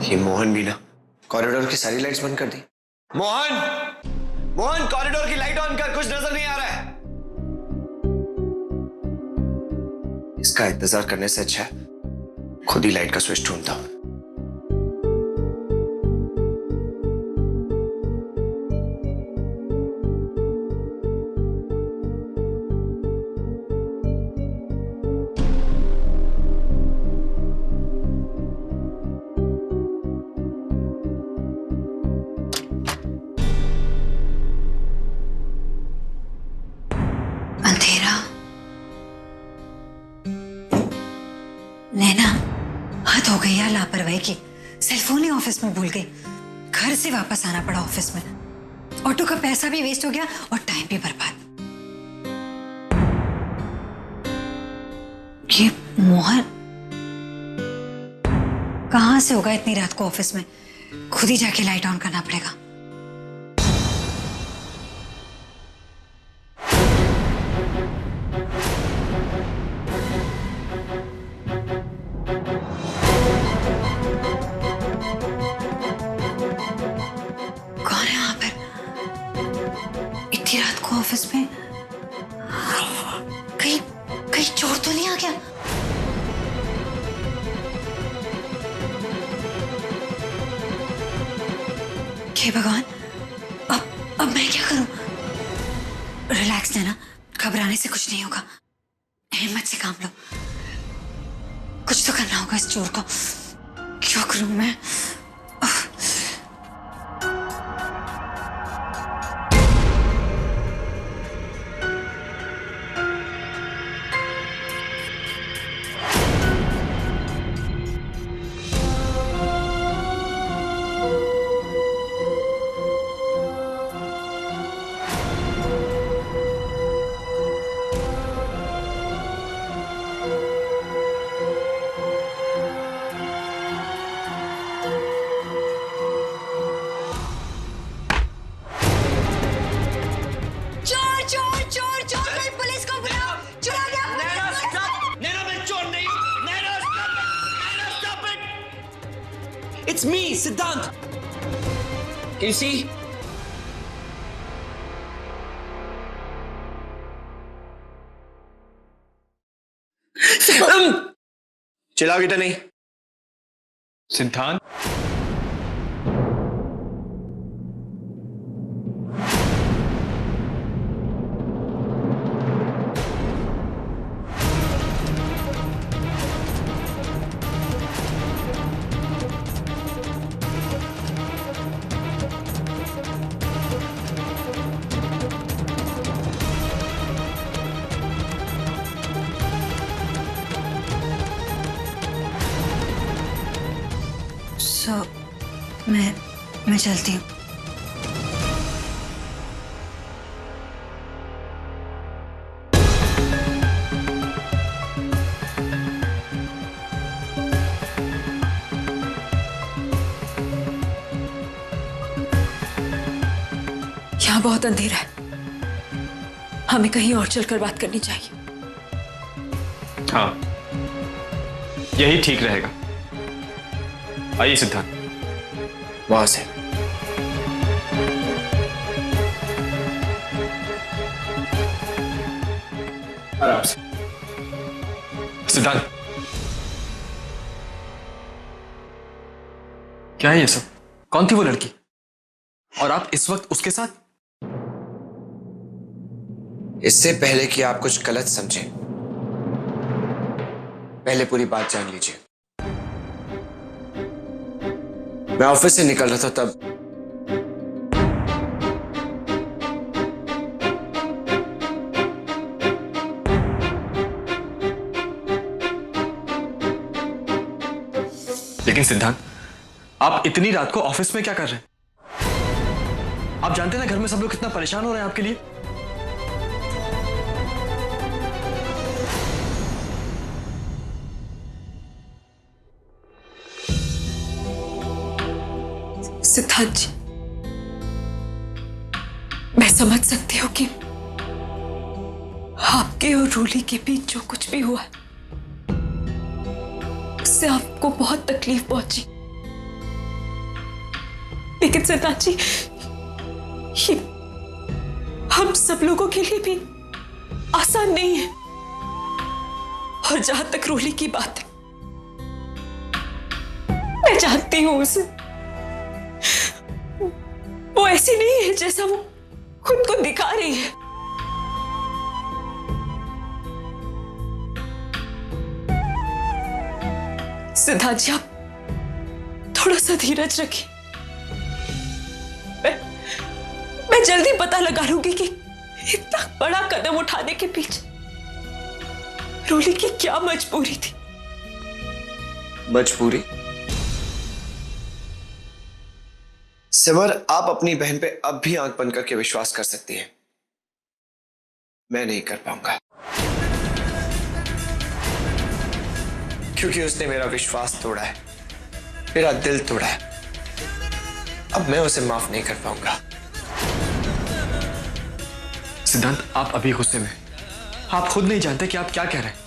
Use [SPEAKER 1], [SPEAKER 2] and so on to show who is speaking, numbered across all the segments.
[SPEAKER 1] ये मोहन भी ना कॉरिडोर की सारी लाइट्स बंद कर दी। मोहन, मोहन कॉरिडोर की लाइट ऑन कर, कुछ नजर नहीं आ रहा है। इसका इंतजार करने से अच्छा है खुद ही लाइट का स्विच ढूंढता हूं।
[SPEAKER 2] नैना, हद हो गई यार लापरवाही की। सेलफोन ही ऑफिस में भूल गई, घर से वापस आना पड़ा ऑफिस में। ऑटो का पैसा भी वेस्ट हो गया और टाइम भी बर्बाद। ये मोहन कहां से होगा इतनी रात को ऑफिस में? खुद ही जाके लाइट ऑन करना पड़ेगा। रात को ऑफिस में कहीं कहीं चोर तो नहीं आ गया? हे भगवान, अब मैं क्या करूं? रिलैक्स लेना, घबराने से कुछ नहीं होगा। हिम्मत से काम लो। कुछ तो करना होगा इस चोर को। क्या करूं मैं?
[SPEAKER 3] It's me, Siddhant. You see?
[SPEAKER 1] चिल्लाओगी तो नहीं?
[SPEAKER 4] सिद्धांत,
[SPEAKER 2] मैं चलती हूँ। यहाँ बहुत अंधेरा है, हमें कहीं और चलकर बात करनी चाहिए।
[SPEAKER 4] हाँ, यही ठीक रहेगा। आइए सिद्धांत।
[SPEAKER 1] वहां से
[SPEAKER 4] आराम से। सिद्धांत, क्या है ये सब? कौन थी वो लड़की और आप इस वक्त उसके साथ?
[SPEAKER 1] इससे पहले कि आप कुछ गलत समझें, पहले पूरी बात जान लीजिए। मैं ऑफिस से निकल रहा था तब
[SPEAKER 4] लेकिन सिद्धांत, आप इतनी रात को ऑफिस में क्या कर रहे हैं? आप जानते हैं ना घर में सब लोग कितना परेशान हो रहे हैं आपके लिए।
[SPEAKER 2] सिद्धांत जी, मैं समझ सकती हूँ कि आपके और रूली के बीच जो कुछ भी हुआ उससे आपको बहुत तकलीफ पहुंची।
[SPEAKER 5] लेकिन सिद्धांत जी, ये हम सब लोगों के लिए भी आसान नहीं है। और जहां तक रोली की बात है, मैं जानती हूं उसे। वो ऐसी नहीं है जैसा वो खुद को दिखा रही है। सिद्धांत जी, आप थोड़ा सा धीरज रखिए। मैं जल्दी पता लगा लूंगी कि इतना बड़ा कदम उठाने के पीछे रोली की क्या मजबूरी थी।
[SPEAKER 1] मजबूरी? सिमर, आप अपनी बहन पे अब भी आंख बंद करके विश्वास कर सकती हैं। मैं नहीं कर पाऊंगा, क्योंकि उसने मेरा विश्वास तोड़ा है, मेरा दिल तोड़ा है। अब मैं उसे माफ नहीं कर पाऊंगा।
[SPEAKER 4] सिद्धांत, आप अभी गुस्से में, आप खुद नहीं जानते कि आप क्या कह रहे हैं।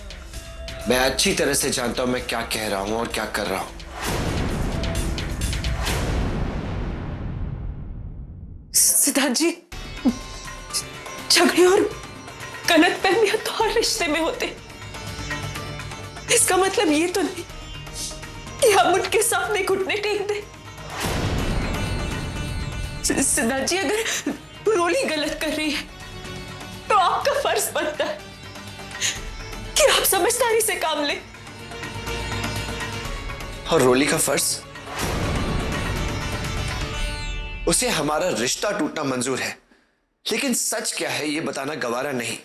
[SPEAKER 1] मैं अच्छी तरह से जानता हूं मैं क्या कह रहा हूं और क्या कर रहा हूं।
[SPEAKER 5] सिद्धांत जी, झगड़े और गलतफहमियां तो हर रिश्ते में होते। इसका मतलब ये तो नहीं कि हम उनके सामने घुटने टेक दें। सिद्धांत जी, अगर रोली गलत कर रही है तो आपका फर्ज बनता है कि आप समझदारी से काम लें।
[SPEAKER 1] और रोली का फर्ज? उसे हमारा रिश्ता टूटना मंजूर है, लेकिन सच क्या है ये बताना गवारा नहीं।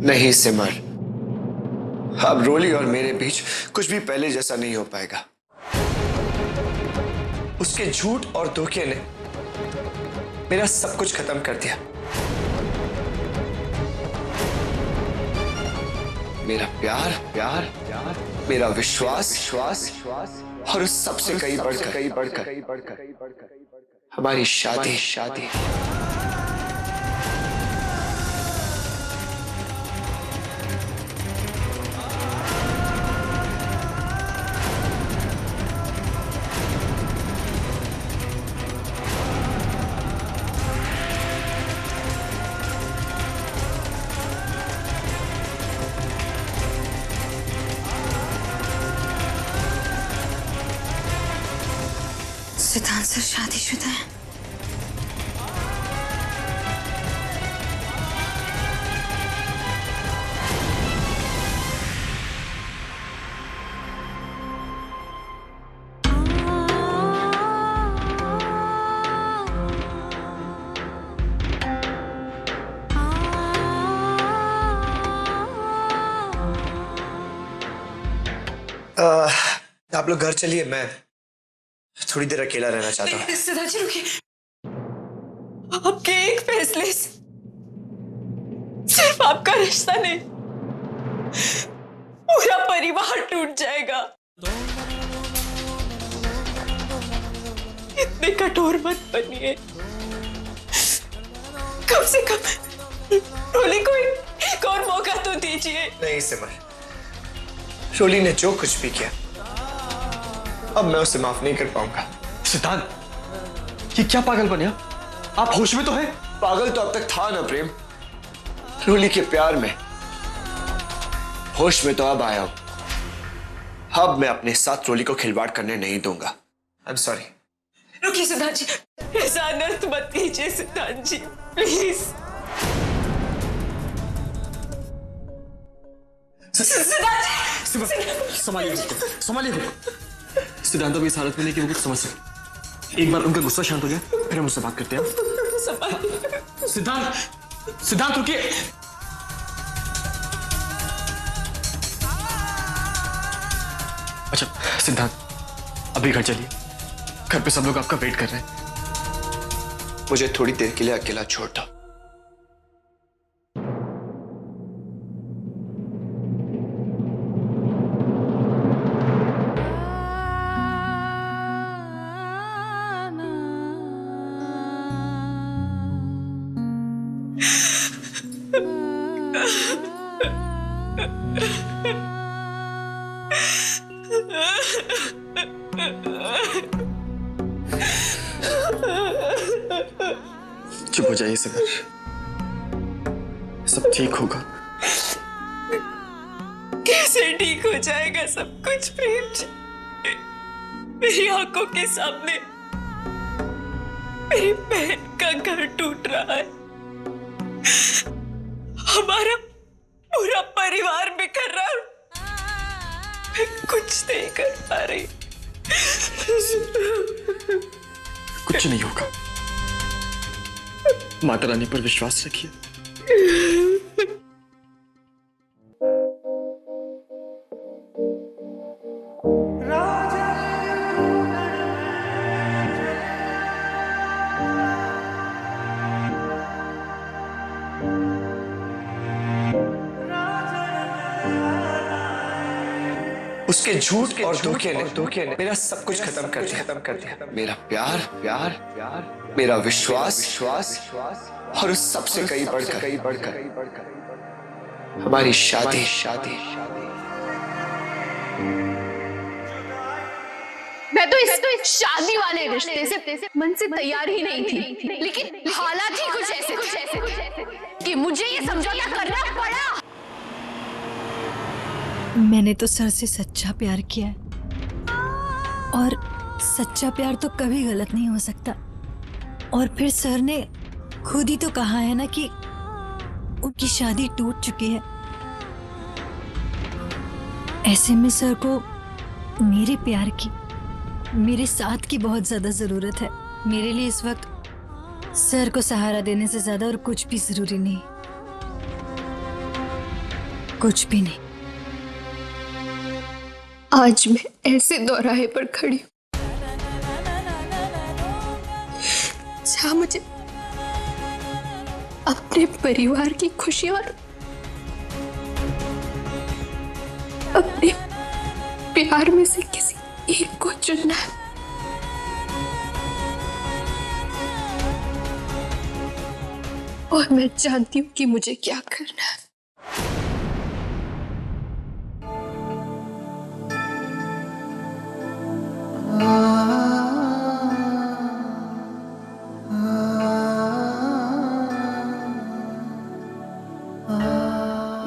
[SPEAKER 1] नहीं सिमर, अब रोली और मेरे बीच कुछ भी पहले जैसा नहीं हो पाएगा। उसके झूठ और धोखे ने मेरा सब कुछ खत्म कर दिया। मेरा प्यार, मेरा विश्वास और उस सबसे कई बढ़कर हमारी शादी।
[SPEAKER 2] सिद्धांत सर शादीशुदा है।
[SPEAKER 1] आप लोग घर चलिए, मैं थोड़ी देर अकेला रहना चाहता हूँ।
[SPEAKER 5] सिद्धांत जी, रुकिए। आपके एक फैसले से सिर्फ आपका रिश्ता नहीं, पूरा परिवार टूट जाएगा। इतने कठोर मत बनिए। कम से कम रोली को एक और मौका तो दीजिए।
[SPEAKER 1] नहीं सिमर, रोली ने जो कुछ भी किया अब मैं उसे माफ नहीं कर पाऊंगा।
[SPEAKER 4] सिद्धांत, ये क्या पागलपन है? आप होश में तो हैं?
[SPEAKER 1] पागल तो अब तक था ना प्रेम, रोली के प्यार में। होश में तो अब आया हूं। अब मैं अपने साथ रोली को खिलवाड़ करने नहीं दूंगा। I am sorry.
[SPEAKER 5] रुकिए सिद्धांत जी, ऐसा अनर्थ मत कीजिए सिद्धांत जी, प्लीज। सिद्धांत जी,
[SPEAKER 4] संभालिए खुद। सिद्धांत अभी इस हालत में नहीं कि वो कुछ समझ सके। एक बार उनका गुस्सा शांत हो गया फिर हम उससे बात करते हैं। सिद्धांत रुकिए। अच्छा सिद्धांत, अभी घर चलिए, घर पे सब लोग आपका वेट कर रहे हैं।
[SPEAKER 1] मुझे थोड़ी देर के लिए अकेला छोड़ दो।
[SPEAKER 4] चुप हो जाइए सिमर, सब ठीक होगा।
[SPEAKER 5] कैसे ठीक हो जाएगा सब कुछ प्रेम जी? मेरी आंखों के सामने मेरी बहन का घर टूट रहा है, हमारा पूरा परिवार बिखर रहा है, मैं कुछ नहीं कर पा रही।
[SPEAKER 4] कुछ नहीं होगा, माता रानी पर विश्वास रखिए।
[SPEAKER 1] उसके झूठ और धोखे ने मेरा सब कुछ खत्म कर दिया। मेरा प्यार, मेरा विश्वास और उस सबसे कई बढ़कर हमारी शादी।
[SPEAKER 6] मैं तो इस शादी वाले रिश्ते से मन से तैयार ही नहीं थी, लेकिन हालात ही कुछ ऐसे कि मुझे ये समझौता करना पड़ा।
[SPEAKER 2] मैंने तो सर से सच्चा प्यार किया है, और सच्चा प्यार तो कभी गलत नहीं हो सकता। और फिर सर ने खुद ही तो कहा है ना कि उनकी शादी टूट चुकी है। ऐसे में सर को मेरे प्यार की, मेरे साथ की बहुत ज्यादा जरूरत है। मेरे लिए इस वक्त सर को सहारा देने से ज्यादा और कुछ भी जरूरी नहीं, कुछ भी नहीं।
[SPEAKER 6] आज मैं ऐसे दोराहे पर खड़ी हूं जहां मुझे अपने परिवार की खुशी और अपने प्यार में से किसी एक को चुनना है। और मैं जानती हूं कि मुझे क्या करना है।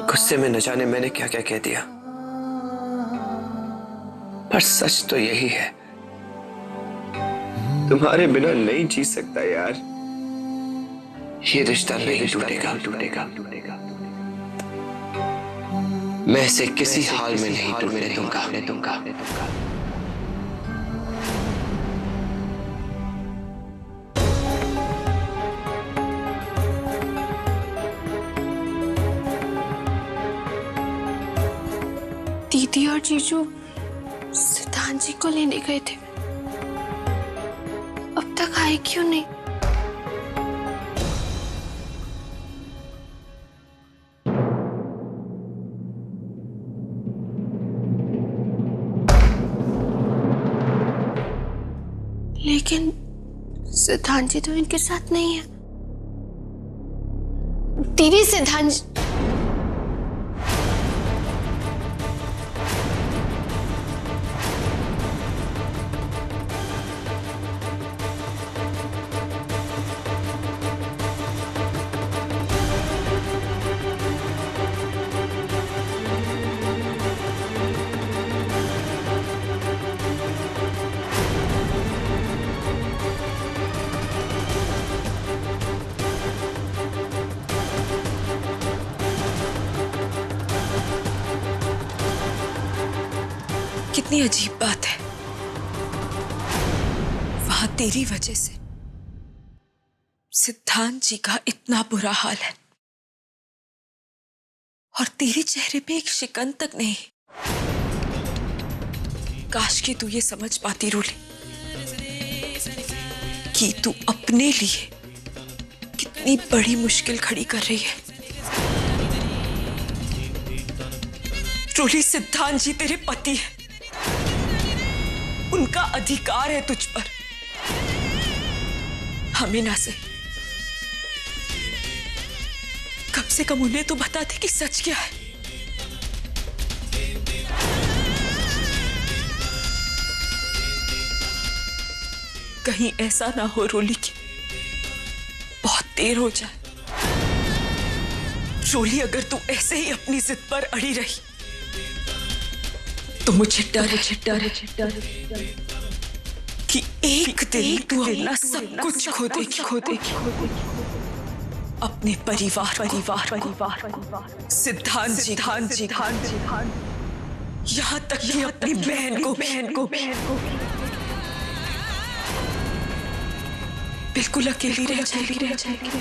[SPEAKER 1] गुस्से में न जाने मैंने क्या क्या कह दिया, पर सच तो यही है, तुम्हारे बिना नहीं जी सकता यार। ये रिश्ता नहीं टूटेगा। मैं इसे किसी हाल में नहीं टूटने दूंगा।
[SPEAKER 6] दीदी और जीजू सिद्धांत जी को लेने गए थे, अब तक आए क्यों नहीं? लेकिन सिद्धांत जी तो इनके साथ नहीं है। दीदी सिद्धांत जी
[SPEAKER 5] कितनी अजीब बात है, वहां तेरी वजह से सिद्धांत जी का इतना बुरा हाल है और तेरे चेहरे पे एक शिकन तक नहीं। काश कि तू ये समझ पाती रूली कि तू अपने लिए कितनी बड़ी मुश्किल खड़ी कर रही है। रूली, सिद्धांत जी तेरे पति है, उनका अधिकार है तुझ पर। हमीना से कम से कम उन्हें तो बता दे कि सच क्या है। कहीं ऐसा ना हो रोली कि बहुत देर हो जाए। रोली, अगर तू ऐसे ही अपनी जिद पर अड़ी रही तो मुझे डर कि एक दिन तू अपना सब कुछ खो देगी। अपने परिवार, सिद्धांत जी, यहाँ तक कि अपनी बहन को बिल्कुल अकेली रह जाएगी।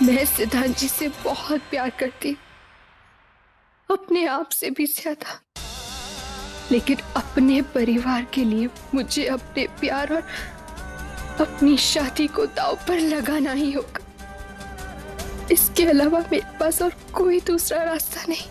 [SPEAKER 6] मैं सिद्धांत जी से बहुत प्यार करती, अपने आप से भी ज्यादा, लेकिन अपने परिवार के लिए मुझे अपने प्यार और अपनी शादी को दांव पर लगाना ही होगा। इसके अलावा मेरे पास और कोई दूसरा रास्ता नहीं।